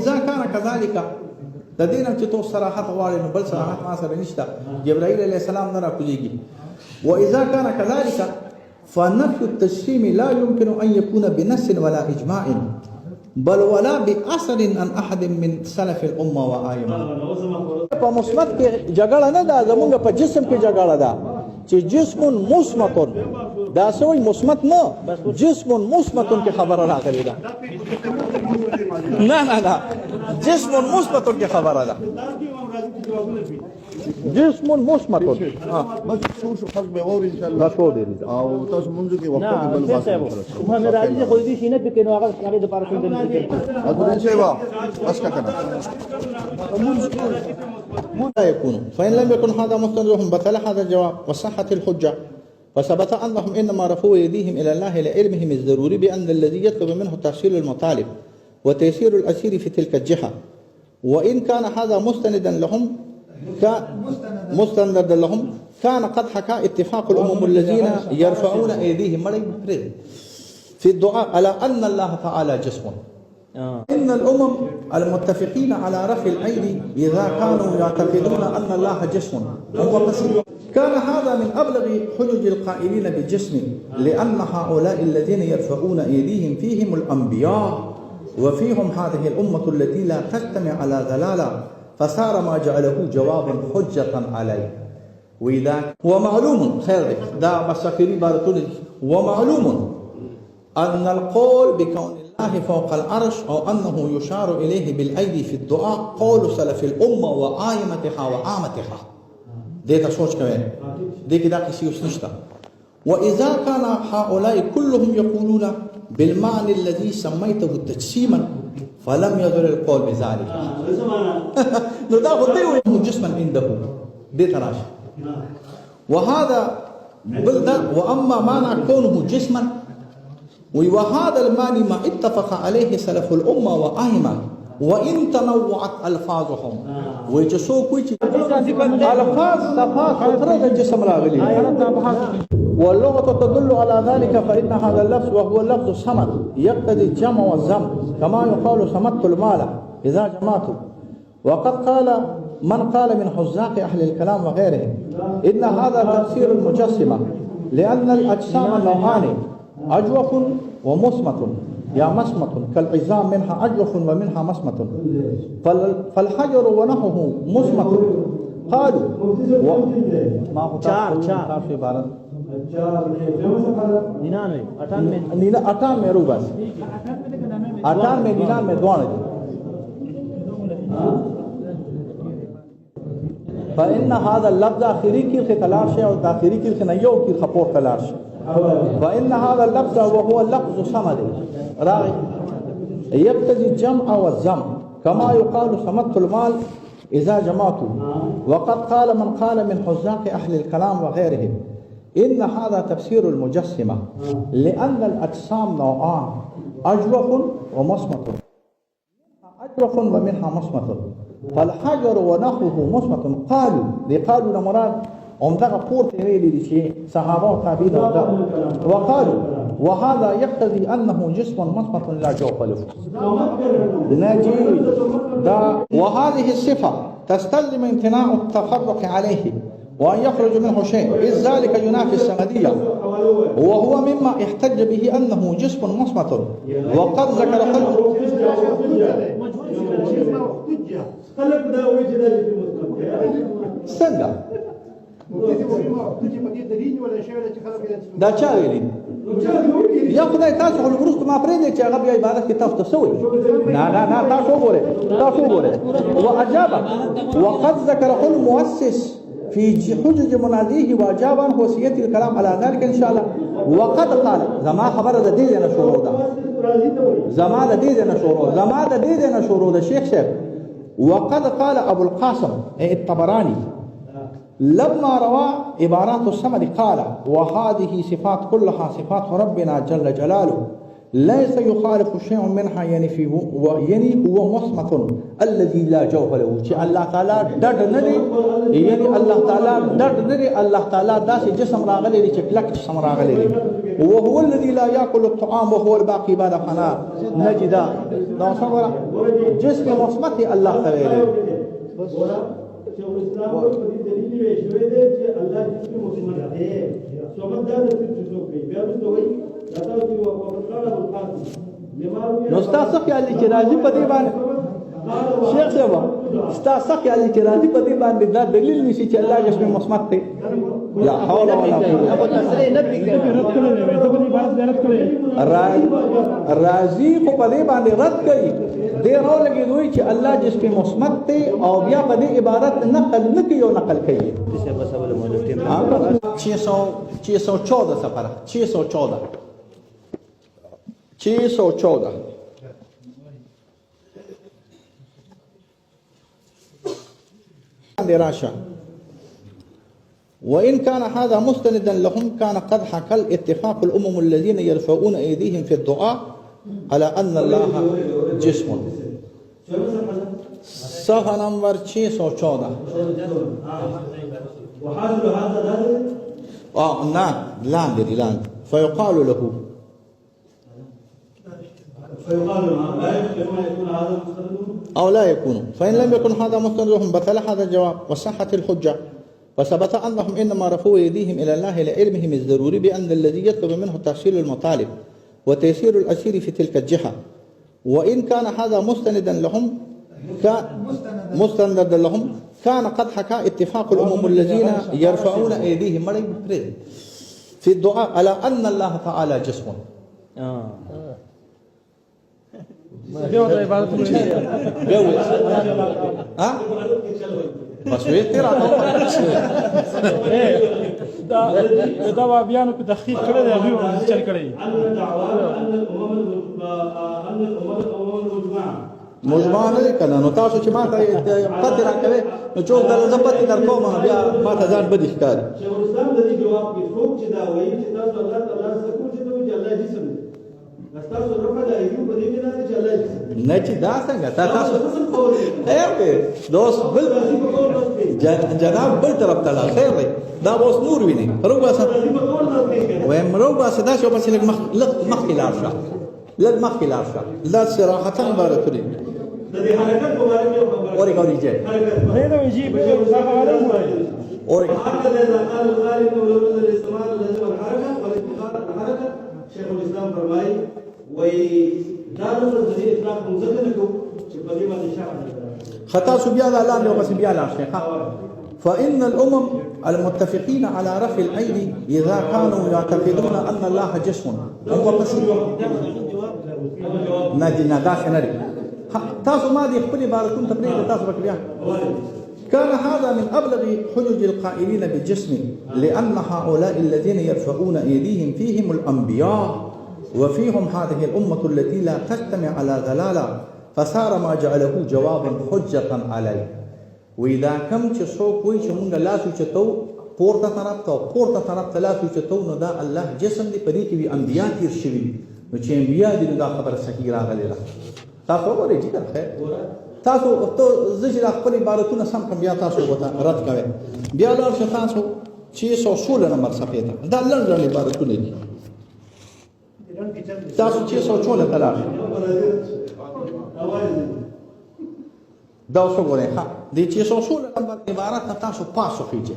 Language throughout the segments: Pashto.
اذا كان كذلك تدين چې تو صراحت غواړي نو بل صراحت ما سره نشته جبرائیل علیه السلام نه راکوزیږي. واذا كان كذلك فنفي التجسيم لا يمكن ان يكون بنص ولا اجماع بل ولا باثر عن احد من سلف الامه وائمه. په مثبت کې جګړه نه ده، زمونږ په جسم کې جګړه ده چې جسم مثبت دا سوی مثبت نه جسم مثبت کې خبره راغلي ده. نه جسم مثبت کې خبره ده. جسم مثبت بس شو خلق به اور ان شاء الله شو دي او تاسو مونږ کې وخت کې بل واسه محمد راځي خو دې شینه په کې نو هغه د پاره څنګه ذکر اذن شي وا بس کا کنه لا يكون. فإن لم يكن هذا مستندهم بطل هذا الجواب وصحت الحجة، فثبت أنهم إنما رفعوا أيديهم إلى الله لعلمهم الضروري بأن الذي يطلب منه تحصيل المطالب وتيسير الأسير في تلك الجهة. وإن كان هذا مستندا لهم كان قد حكى اتفاق الأمم الذين يرفعون أيديهم في الدعاء على أن الله تعالى جسم. إن الأمم المتفقين على رفع الأيدي إذا كانوا يعتقدون أن الله جسم كان هذا من أبلغ حجج القائلين بالجسم، لأن هؤلاء الذين يرفعون أيديهم فيهم الأنبياء وفيهم هذه الأمة التي لا تجتمع على ضلالة، فصار ما جعله جوابا حجة عليه. وإذا ومعلوم خير دا بسخري بارتولي ومعلوم أن القول بكون الله فوق العرش أو أنه يشار إليه بالأيدي في الدعاء قول سلف الأمة وآيمتها وعامتها. ديتا سوچ كمان دي كده كسيوس نشتا. وإذا كان هؤلاء كلهم يقولون بالمعنى الذي سميته تجسيما فلم يضر القول بذلك. نتاخذ جسما عنده دي تراش. وهذا بلده وأما معنى كونه جسما وهذا المعنى ما اتفق عليه سلف الأمة وأئمة وإن تنوعت ألفاظهم ويجسو كويتي ألفاظ تفاق خطرة الجسم راغلي واللغة تدل على ذلك، فإن هذا اللفظ وهو اللفظ الصمد يقتضي الجمع والزم كما يقال صمدت المال إذا جمعته. وقد قال من قال من حزاق أهل الكلام وغيرهم إن هذا تفسير المجسمة، لأن الأجسام نوعان أجوف ومصمت يا مصمت كالعظام منها أجوف ومنها مصمت، فالحجر ونحوه مصمت. قالوا ما هو चार في بارد 99 روبس 98 دوانه. فإن هذا اللفظ آخري كيل تلاش أو آخري كيل نيو كيل خبور تلاش. فإن هذا اللفظ وهو اللفظ صمد راغي يقتضي الجمع والزم كما يقال صمدت المال إذا جمعته. وقد قال من قال من حزاق أهل الكلام وغيرهم إن هذا تفسير المجسمة، لأن الأجسام نوعان أجوف ومصمت، أجوف ومنها مصمت، فالحجر ونحوه مصمت. قالوا لمراد أمتغى قوت إليه لشيء صحابة وتابعين وقالوا وهذا يقتضي أنه جسم مصمت لا جوف له. وهذه الصفة تستلزم امتناع التفرق عليه وأن يخرج منه شيء، إذ ذلك ينافي السمدية، وهو مما احتج به أنه جسم مصمت. وقد ذكر سنة دا چا ویلي یا خدای تاسو خو وروسته ما پرېږدئ چې هغه بیا عبادت کې تاسو ته څه وایي. نه تاسو وګورئ وأجاب وقد ذكره المؤسس في حجج مناديه وأجاب عن وصية الكلام على ذلك إن شاء الله. وقد قال زما خبره د دې نه شروع ده زما د دې نه شروع ده شیخ صاحب. وقد قال أبو القاسم الطبراني لما روى عبارات الصمد قال وهذه صفات كلها صفات ربنا جل جلاله ليس يخالف شيء منها يعني فيه يعني هو مصمت الذي لا جوهر له چې الله تعالی ډډ نه دی يعني الله تعالی ډډ نه دی الله تعالی داسې جسم راغلی دی چې کلک جسم راغلی دی وهو الذي لا ياكل الطعام وهو الباقي بعد فناء نجدا دا څنګه جسم مصمت الله تعالی نو ستاسو خیال دی چې راځي په دې باندې شیخ صاحب ستاسو خیال دی چې راځي په دې باندې دا دلیل نشي چې الله جسم مصمت دی لا حول ولا قوه راځي خو په دې باندې رد کوي دې راو لګي دوی چې الله جسم مصمت دی او بیا په دې عبارت نقل نه کوي او نقل کوي 614 سفر 614 دراسة وإن كان هذا مستندا لهم كان قد حكى الاتفاق الأمم الذين يرفعون أيديهم في الدعاء على أن الله جسم صفحة نمبر 614 وحاصل هذا نعم لا فيقال له أو لا يكون فإن لم يكن هذا مستندهم بطل هذا الجواب وصحت الحجة وثبت أنهم إنما رفعوا أيديهم إلى الله لعلمهم الضروري بأن الذي يطلب منه تحصيل المطالب وتيسير الأسير في تلك الجهة وإن كان هذا مستندا لهم كان قد حكى اتفاق الأمم الذين يرفعون أيديهم في الدعاء على أن الله تعالى جسم بس ويتر دا بیانو په تحقیق کړی دی هغه چل کړی مجمع نه کنا نو تاسو چې ما ته پته راکوي نو څو دل زپت در کوم بیا ما ته ځان بدی ښکار شیخ الاسلام د دې جواب کې څوک چې دا وایي چې تاسو الله تعالی څخه کوم چې الله جسم دی تاسو رفع د ایدو په دې نه چې الله جسم نه چې دا څنګه تاسو دوست بل جناب بل طرف ته لا خیر دی دا اوس نور ویني پرو باسه وایم مرو باسه دا شو بس لګ مخ خلاف لګ مخ خلاف لا صراحه عبارت دی د دې حرکت په اړه یو خبره اوري کوي چې نه دا ویجی په ځای باندې اوري حتى اذا قال الغالب ولو الاستعمال لازم الحركه والاتفاق الحركه شيخ الاسلام فرمای وای دا نو د دې اطلاق مزګه نه کو چې په دې باندې شرح خطا سبيان الله له بس بيان شيخ فإن الأمم المتفقين على رفع الأيدي إذا كانوا يعتقدون أن الله جسم هو بس نادي ناداش نادي تاسو ما دي خپل عبارتون تبرير تاسو بکړیا كان هذا من أبلغ حجج القائلين بالجسم لأن هؤلاء الذين يرفعون أيديهم فيهم الأنبياء وفيهم هذه الأمة التي لا تجتمع على ضلالة فصار ما جعله جوابا حجة عليه وإذا كم تشوف ويش من لا تشتو پورته طرف ته لا تشتو نو دا الله جسم دي پدې کې وي انبياء تیر شوي نو چې انبياء دي دا خبر صحیح راغلی را تاسو ورې چې خیر تاسو ته زجر خپل عبارتونه سم کم بیا تاسو وته رد کوي بیا لار تاسو 616 نمبر صفحه دا لږ عبارتونه دي تاسو 616 تلار دا اوس وګورئ ها د 616 نمبر عبارت تاسو پاسو کیږي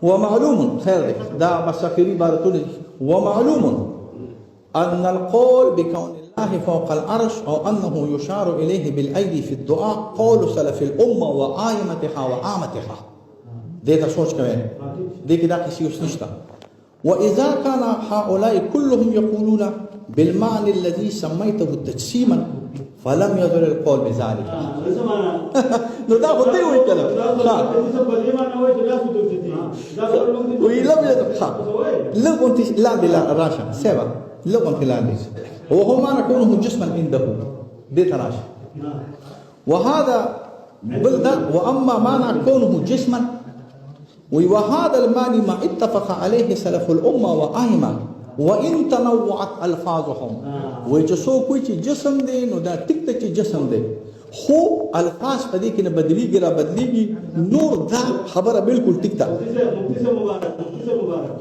ومعلوم خير دا بس اخري عبارتونه ومعلوم ان القول بكون الله فوق العرش او انه يشار اليه بالايدي في الدعاء قول سلف الامه وعامتها وعامتها دې سوچ کوئ دې کې دا کیسه اوس نشته واذا كان هؤلاء كلهم يقولون بالمعنى الذي سميته تجسيما فلم يضر القول بذلك نو دا خو دی وایي کله ویلم لغون لا بلا راشا سبا لغون تلاندي وهو ما نكونه جسما عنده دي تراشا وهذا بلدا واما ما نكونه جسما وهذا المعنى ما اتفق عليه سلف الامه وائمه وان تنوعت الفاظهم وجسو کوئی چې جسم دی نو دا ټیک ته چې جسم دی خو الفاظ په دې کې نه بدلیږي را بدلیږي نور دا خبره بالکل ټیک ده مفتی سے مبارک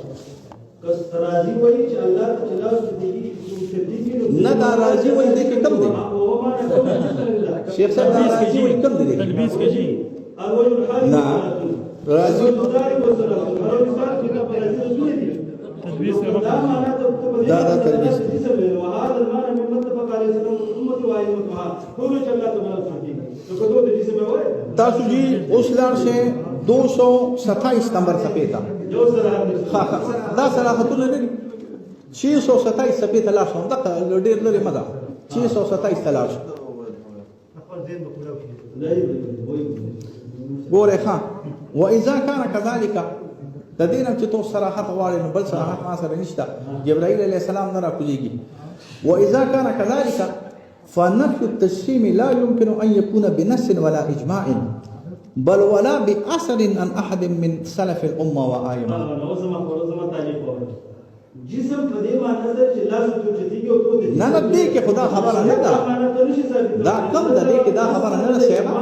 کس راضی وای چې الله تعالی صدیقی نه دا راضی وای دې کې کم دی شیخ صاحب دا راضی وای کم دی تلبیس کې جی نه راضی تلبیس کې دا تلبیس وهذا المعنى من متفق عليه امه وائمتها ټول چې الله تعالی صدیقی نو کدو دې څه وای تاسو جی اوس لاړ شئ 227 نمبر صفحه ته جو سره دا صراحتونه لري 627 صفحه ته لاړ شو دا ډېر لري مده 627 ته لاړ شو ګوره ښه واذا كان كذلك د دې نه چې تو صراحت غواړي نو بل صراحت ما سره نشته جبرائیل علیه السلام نه راکوزيږي واذا كان كذلك فنفي التجسيم لا يمكن ان يكون بنص ولا اجماع بل ولا باثر عن احد من سلف الامه وائمه جسم په دې معنی ده چې لاس ته چتیږي او تو دې نه نه دې کې خدا خبره نه ده دا کم ده دې کې دا خبره نه ده سیبا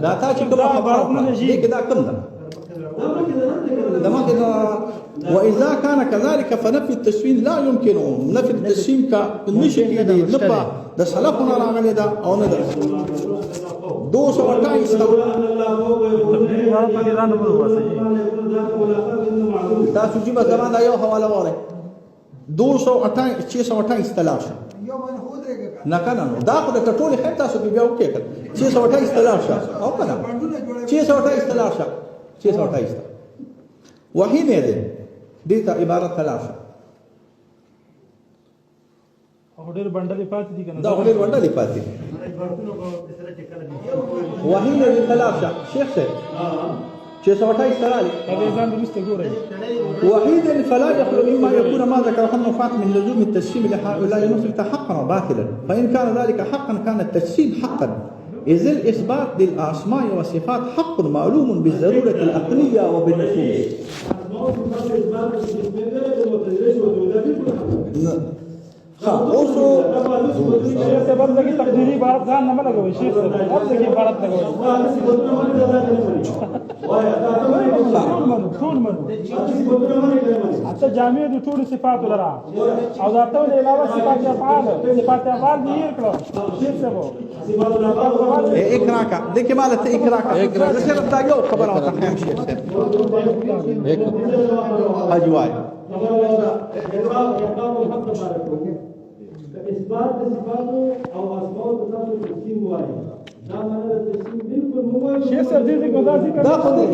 دا تا چې کوم خبره دې کې دا کم ده دماغ واذا كان كذلك فنفي التسوين لا يمكن نفي التسوين كنشي دي نبا ده سلفنا راغلي ده او نه ده 228 تاسو جيب زمان دا یو حواله وره 228 تلاش نه کنه دا خو د ټولي خیر تاسو بیا وکړئ 628 تلاش او کنه 628 تلاش 628 وحي نه ده دې ته عبارت تلاش او ډېر بندلې پاتې دي کنه دا ډېر بندلې پاتې وحي نه تلاش شیخ صاحب 628 تلالي وحيدا فلا يخلو مما يكون ما ذكره النفاة من لزوم التجسيم لهؤلاء نفرت حقا وباطلا فإن كان ذلك حقا كان التجسيم حقا إذ الإثبات للأسماء والصفات حق معلوم بالضرورة العقلية وبالنصوص اوسو شیخ صاحب هم لګي تقديري عبارت ځان نه لګوي شیخ صاحب هم لګي عبارت لګوي ټول منو حتی جامع د ټول صفات لرا او ذاته له علاوه صفات افعال دي هیر کړو شیخ صاحب اقرا کا دغه مالته اقرا کا زه صرف دا یو خبره او تخیم شیخ صاحب اجوای اثبات صفاتو او اسماء تاسو تقسیم وایي دا معنی د تقسیم بالکل مو شیخ صاحب دې ګذا ذکر دا خو دې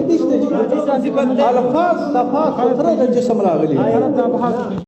دې الفاظ صفات خطر د جسم راغلي